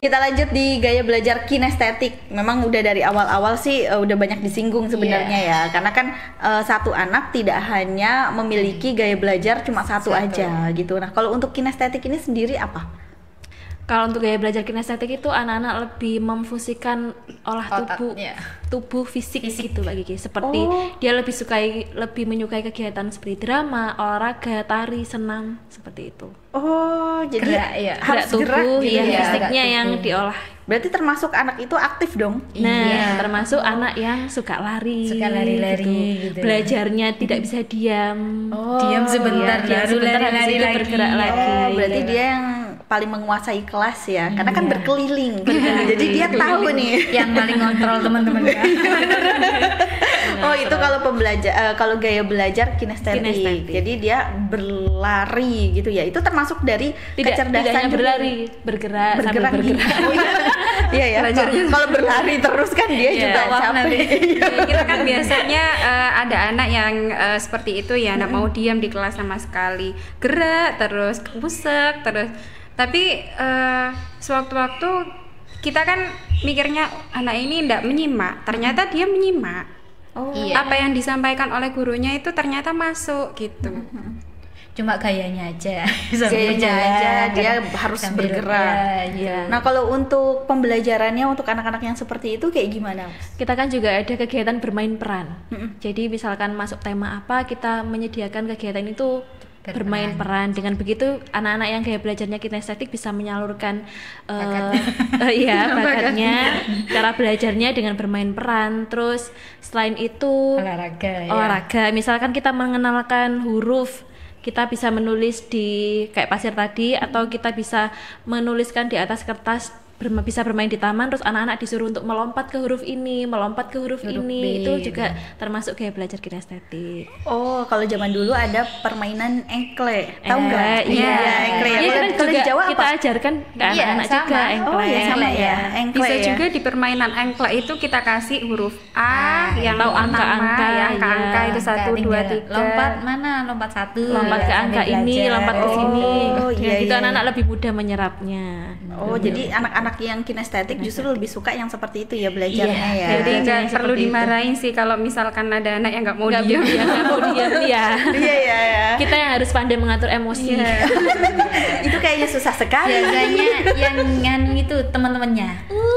Kita lanjut di gaya belajar kinestetik. Memang udah dari awal-awal sih udah banyak disinggung sebenarnya ya. Karena kan satu anak tidak hanya memiliki gaya belajar cuma satu aja gitu. Nah, kalau untuk kinestetik ini sendiri apa? Kalau untuk gaya belajar kinestetik itu anak-anak lebih memfungsikan olah tubuh fisik gitu Mbak Kiki. Seperti dia lebih menyukai kegiatan seperti drama, olahraga, tari, senam seperti itu. Oh, jadi gerak tubuh ya, fisiknya yang diolah. Berarti termasuk anak itu aktif dong? Nah, termasuk anak yang suka lari gitu. Belajarnya tidak bisa diam. Diam sebentar, lari lagi, bergerak lagi. Berarti dia yang paling menguasai kelas ya, karena kan berkeliling. Jadi dia tahu nih yang paling ngontrol teman-teman ya. Oh, itu kalau gaya belajar kinestetik. Jadi dia berlari gitu ya. Itu termasuk dari kecerdasan. Tidak hanya berlari, bergerak. Iya ya. Kalau berlari terus kan dia juga capek. Kita kan biasanya ada anak yang seperti itu ya, nggak mau diam di kelas sama sekali, gerak terus, musek terus. Tapi sewaktu-waktu kita kan mikirnya anak ini nggak menyimak, ternyata dia menyimak. Apa yang disampaikan oleh gurunya itu ternyata masuk gitu. Cuma gayanya aja dia harus bergerak. Nah, kalau untuk pembelajarannya untuk anak-anak yang seperti itu kayak gimana? Kita kan juga ada kegiatan bermain peran. Jadi misalkan masuk tema apa, kita menyediakan kegiatan itu bermain peran. Dengan begitu anak-anak yang gaya belajarnya kinestetik bisa menyalurkan bakatnya, cara belajarnya dengan bermain peran. Terus selain itu olahraga. Misalkan kita mengenalkan huruf, kita bisa menulis di kayak pasir tadi, atau kita bisa menuliskan di atas kertas, bisa bermain di taman, terus anak-anak disuruh untuk melompat ke huruf ini, melompat ke huruf ini. Itu juga termasuk gaya belajar kinestetik. Oh, kalau zaman dulu ada permainan engkle, tahu nggak? Iya, engkle. Kalau di Jawa kita ajarkan ke anak-anak juga engkle. Sama ya. Bisa juga di permainan engkle itu kita kasih huruf A yang tahu angka-angka, yang angka itu 1, 2, 3. Lompat 1, lompat ke angka ini, lompat ke sini. Itu iya. anak-anak lebih mudah menyerapnya. Jadi anak-anak yang kinestetik justru lebih suka yang seperti itu ya belajarnya ya. Jadi nggak perlu dimarahin sih kalau misalkan ada anak yang nggak mau diam. Iya. Kita yang harus pandai mengatur emosi. Itu kayaknya susah sekali. Biasanya yang nganu itu teman-temannya.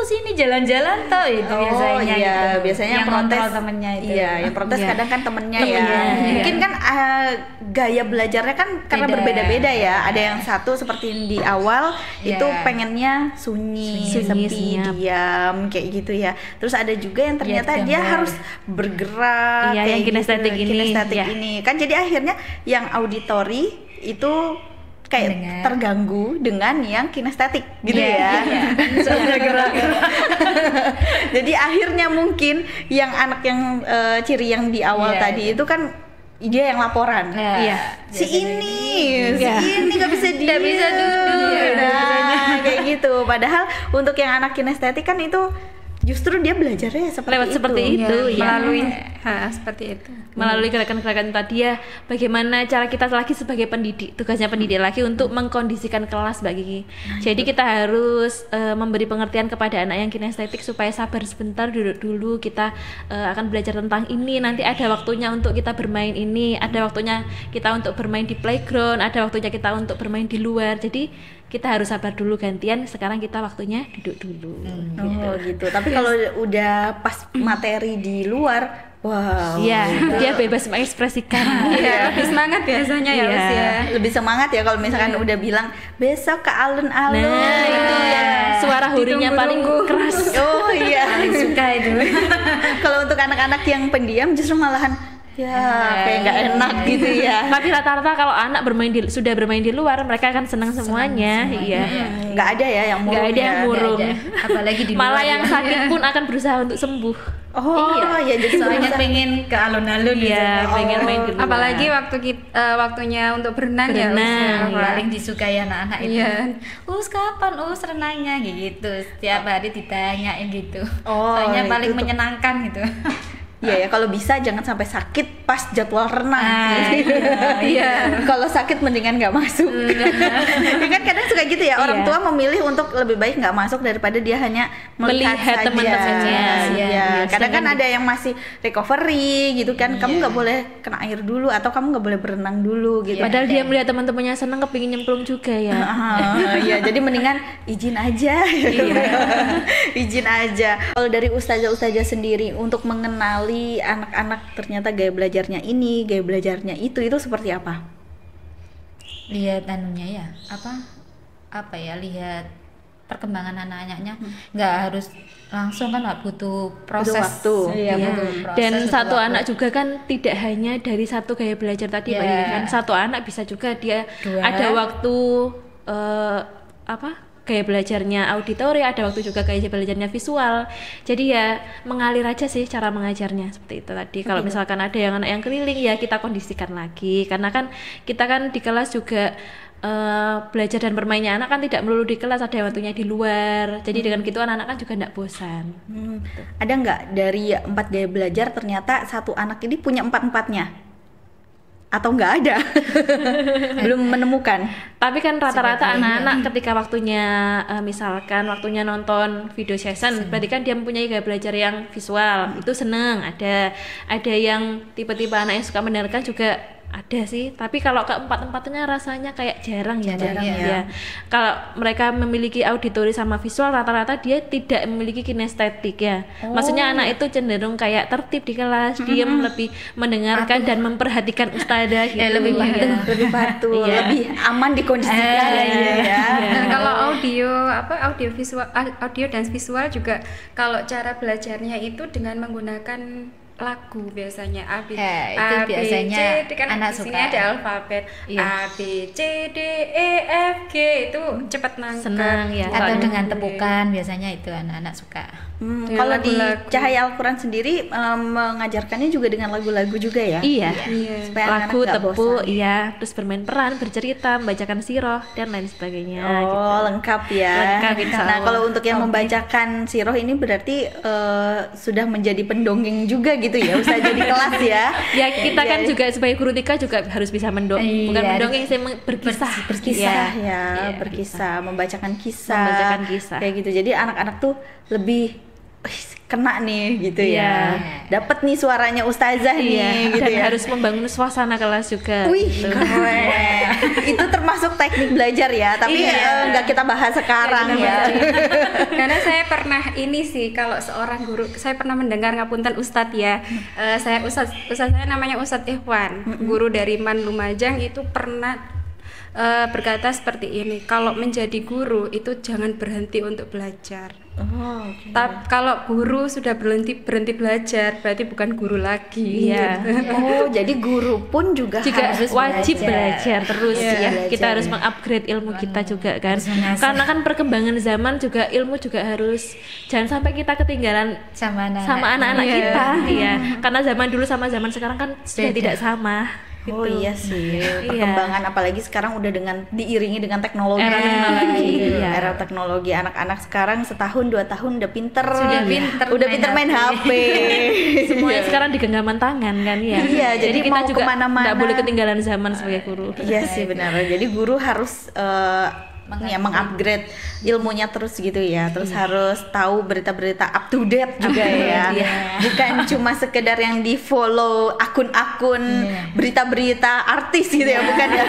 Sini jalan-jalan toh itu biasanya. Iya, biasanya yang protes temennya itu. Iya, yang protes kadang kan temennya ya. Mungkin kan gaya belajarnya kan karena berbeda-beda ya. Ada yang satu seperti di awal itu pengennya sunyi, sepi, diam kayak gitu ya. Terus ada juga yang ternyata dia harus bergerak kayak yang kinestetik ini. Kan jadi akhirnya yang auditory itu kayak terganggu dengan yang kinestetik gitu ya. Jadi akhirnya mungkin yang anak yang ciri yang di awal tadi itu kan dia yang laporan. Si ini nggak bisa duduk. Kayak gitu. Padahal untuk yang anak kinestetik kan itu justru dia belajarnya seperti itu. Melalui seperti itu. Melalui gerakan-gerakan tadi ya, bagaimana cara kita lagi sebagai pendidik, tugasnya pendidik lagi untuk mengkondisikan kelas Mbak Kiki. Jadi kita harus memberi pengertian kepada anak yang kinestetik supaya sabar sebentar, duduk dulu, kita akan belajar tentang ini, nanti ada waktunya untuk kita bermain ini, ada waktunya kita untuk bermain di playground, ada waktunya kita untuk bermain di luar. Jadi kita harus sabar dulu, gantian sekarang kita waktunya duduk dulu. Gitu. Tapi kalau udah pas materi di luar, dia bebas mengekspresikan. Lebih semangat biasanya Lebih semangat ya kalau misalkan udah bilang besok ke alun-alun. Nah, itu ya suara hurinya paling keras. Paling suka itu. Kalau untuk anak-anak yang pendiam justru malahan kayak nggak enak gitu ya. Tapi rata-rata kalau anak sudah bermain di luar, mereka akan senang semuanya. Nggak ada ya yang murung. Nggak ada yang murung. Apalagi di malah yang sakit pun akan berusaha untuk sembuh. Jadi soalnya pengen ke alun-alun pengen main di luar. Apalagi waktunya untuk berenang. Paling disukai anak-anak itu. Kapan renangnya gitu. Setiap hari ditanyain gitu. Soalnya paling menyenangkan gitu. Iya ya, kalau bisa jangan sampai sakit pas jadwal renang. Iya. Kalau sakit mendingan nggak masuk. Ya kan kadang suka gitu ya, orang tua memilih untuk lebih baik nggak masuk daripada dia hanya melihat saja. teman-temannya. Iya. Kadang kan ada yang masih recovery gitu kan, kamu nggak boleh kena air dulu atau kamu nggak boleh berenang dulu gitu. Padahal dia melihat teman-temannya senang, kepingin nyemplung juga ya. Iya, jadi mendingan izin aja. Izin aja. Kalau dari ustazah sendiri untuk mengenali anak-anak ternyata gaya belajarnya ini, gaya belajarnya itu seperti apa? Lihat anunya ya, apa ya, lihat perkembangan anak-anaknya. Nggak harus langsung kan, nggak butuh proses. Butuh waktu. Iya, butuh proses, Dan butuh satu waktu. anak juga kan tidak hanya dari satu gaya belajar tadi, Mbak Yuni, kan satu anak bisa juga dia ada waktu gaya belajarnya auditori, ada waktu juga gaya belajarnya visual. Jadi ya mengalir aja sih cara mengajarnya seperti itu tadi. Kalau misalkan ada yang anak yang keliling ya kita kondisikan lagi, karena kan kita kan di kelas juga belajar dan bermainnya anak kan tidak melulu di kelas, ada waktunya di luar. Jadi dengan gitu anak-anak kan juga tidak bosan. Ada nggak dari 4 gaya belajar ternyata satu anak ini punya 4-4-nya? Atau nggak ada? Belum menemukan. Tapi kan rata-rata anak-anak ketika waktunya misalkan waktunya nonton video session, berarti kan dia mempunyai gaya belajar yang visual, itu seneng. Ada yang tipe-tipe anak yang suka mendengarkan juga ada sih, tapi kalau keempat-empatnya rasanya kayak jarang ya. Kalau mereka memiliki auditori sama visual, rata-rata dia tidak memiliki kinestetik ya. Maksudnya anak itu cenderung kayak tertib di kelas, diam, lebih mendengarkan dan memperhatikan ustadzah gitu. Lebih patuh, lebih aman dikondisikan ya. Dan kalau audio dan visual juga, kalau cara belajarnya itu dengan menggunakan lagu biasanya itu biasanya C, kan anak di sini suka. ada alfabet A B C D E F G, itu cepat nangkep. Senang ya. Atau dengan tepukan, biasanya itu anak-anak suka. Kalau di Cahaya Al-Quran sendiri mengajarkannya juga dengan lagu-lagu juga ya? Iya. Supaya anak-anak Lagu, nggak tepu, bosan. iya, terus bermain peran, bercerita, membacakan siroh dan lain sebagainya. gitu. Lengkap ya. Lengkap, insya Nah, Allah. kalau untuk yang membacakan siroh ini berarti sudah menjadi pendongeng juga gitu ya, usah jadi kelas ya. Ya kita kan juga sebagai guru TK juga harus bisa mendongeng, bukan mendongeng sih, berkisah. Berkisah Iya. ya, berkisah, membacakan kisah. Membacakan kisah. Kayak gitu. Jadi anak-anak tuh lebih kena nih gitu Iya. ya. Dapat nih suaranya ustazah nih gitu Dan ya. harus membangun suasana kelas juga. Wih, gitu. keren. Itu termasuk teknik belajar ya, tapi nggak kita bahas sekarang ya. Karena saya pernah ini sih, kalau seorang guru, saya pernah mendengar, ngapunten Ustadz ya, Ustadz saya namanya Ustadz Ikhwan, guru dari Man Lumajang, itu pernah berkata seperti ini, kalau menjadi guru itu jangan berhenti untuk belajar. Tapi kalau guru sudah berhenti belajar, berarti bukan guru lagi. Iya. Jadi guru pun juga harus wajib belajar terus ya. belajar. Kita harus mengupgrade ilmu kita juga kan. Karena kan perkembangan zaman juga ilmu juga harus, jangan sampai kita ketinggalan Sama anak-anak kita. Iya. Karena zaman dulu sama zaman sekarang kan sudah tidak sama. Oh gitu. iya sih, perkembangan apalagi sekarang udah diiringi dengan teknologi. Era teknologi, anak-anak sekarang setahun 2 tahun udah pinter. Udah pinter main HP. Semuanya sekarang di genggaman tangan kan ya. Iya, jadi kita mau juga kemana-mana. nggak boleh ketinggalan zaman sebagai guru. Iya sih benar. Jadi guru harus mengupgrade ilmunya terus gitu ya. Terus harus tahu berita-berita up to date juga ya. Bukan cuma sekedar yang di follow akun-akun berita-berita artis gitu ya, bukan ya.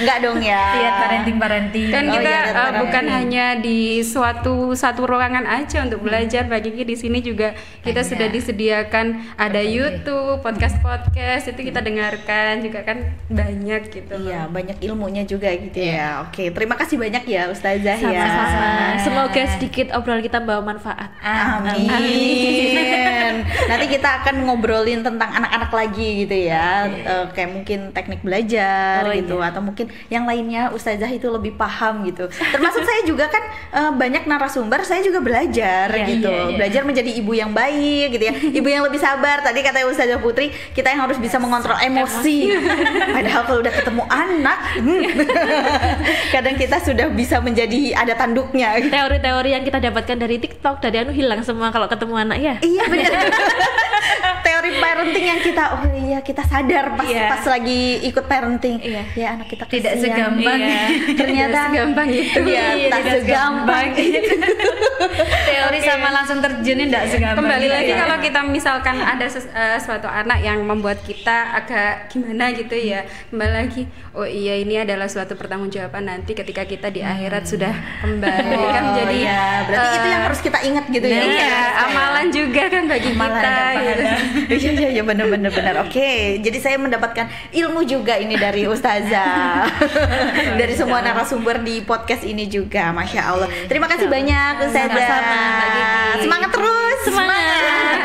Enggak dong ya. Lihat parenting. Dan kita parenting. bukan hanya di satu ruangan aja untuk belajar. Bagi di sini juga kita sudah disediakan ada YouTube, podcast itu kita dengarkan juga kan, banyak gitu. Iya, banyak ilmunya juga gitu ya. Oke, terima kasih banyak ya Ustazah ya. Sama-sama. Semoga sedikit obrolan kita bawa manfaat. Amin. Nanti kita akan ngobrolin tentang anak-anak lagi gitu ya. Kayak mungkin teknik belajar gitu, atau mungkin yang lainnya Ustazah itu lebih paham gitu. Termasuk saya juga kan banyak narasumber, saya juga belajar gitu. Belajar menjadi ibu yang baik gitu ya. Ibu yang lebih sabar. Tadi kata Ustazah Putri, kita yang harus bisa mengontrol emosi. Padahal kalau udah ketemu anak kadang kita sudah bisa menjadi ada tanduknya. Teori-teori yang kita dapatkan dari TikTok dari hilang semua kalau ketemu anak ya. Iya benar. Teori parenting yang kita sadar pas lagi ikut parenting. Ya anak kita tidak segampang. Ternyata segampang itu. Tak segampang itu. Teori sama langsung terjunnya tidak segampang. Kembali lagi kalau kita misalkan ada suatu anak yang membuat kita agak gimana gitu ya, kembali lagi, oh iya ini adalah suatu pertanggungjawaban nanti ketika kita di akhirat sudah kembali kan menjadi berarti itu yang harus kita ingat gitu ya. Iya, amalan juga kan bagi kita gitu. Iya benar. Oke, jadi saya mendapatkan ilmu juga ini dari Ustazah. Dari semua narasumber di podcast ini juga, Masya Allah. Terima kasih banyak Ustazah. Sama-sama, Mbak Gigi. Semangat terus. Semangat.